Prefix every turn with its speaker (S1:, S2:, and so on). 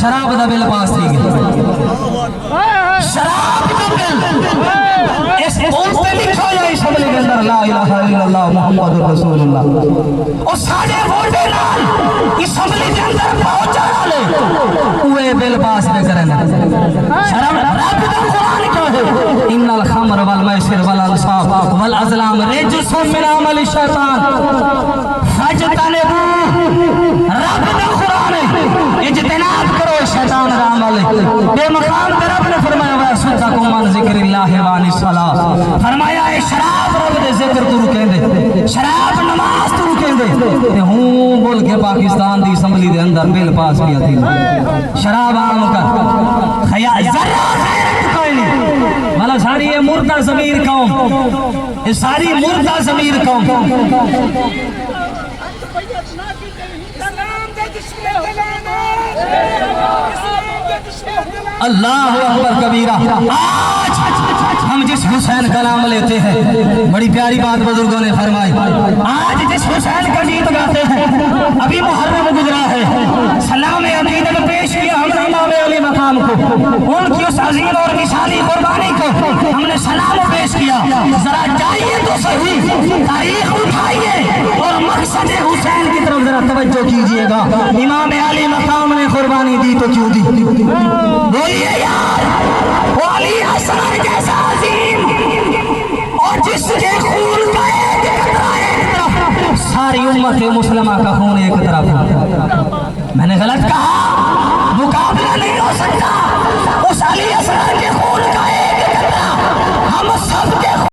S1: شراب دا بل پاس تھی گئی شراب دا بل اس اون پہ لکھا یا اسمبلی کے اندر لا الہ الا اللہ محمد رسول اللہ اور ساڑھے ووٹے نال اسمبلی کے اندر پہنچا لے اوے بل پاس میں کریں شراب رب دا قرآن کیا ہے ان الخمر والمیسر والانصاب والازلام رجس من عمل الشیطان فاجتنبوه رب دا قرآن ہے اجتناب کرو شیطان دا عمل بے مقام پر رب نے فرمایا وَيَصُدَّكُمْ عَنْ ذِكْرِ اللَّهِ وَعَنِ الصَّلَاةِ فرمایا اے شراب رب دے ذکر تو رکیں دے شراب نماز تو رکیں دے ہوں بول کے پاکستان دی اسمبلی دے اندر بل پاس کیا تھی شراب عام کر خیال ذرہ خیرت کوئی نہیں مطلب ساری یہ مردہ ضمیر قوم یہ ساری مردہ ضمیر قوم اللہ اکبر کبیرہ آج ہم جس حسین کا نام لیتے ہیں بڑی پیاری بات بزرگوں نے فرمائی آج جس حسین کا گیت گاتے ہیں ابھی محرم گزرا ہے سلام عقیدت پیش کیا ہم نے امام علی مقام کو ان کی اس عظیم اور مثالی قربانی کو ہم نے سلام پیش کیا ذرا جائیے تو صحیح تاریخ اٹھائیے اور مقصد حسین کی طرف ذرا توجہ کیجئے گا امام علی مقام نے قربانی دی تو کیوں دی بولیے یار وہ علی حسن جیسا عظیم اور جس کے خون کا ایک طرف ساری امت مسلمہ کا خون ایک طرف میں نے غلط کہا مقابلہ نہیں ہو سکتا اس علی حسن کے خون کا ایک طرف ہم سب کے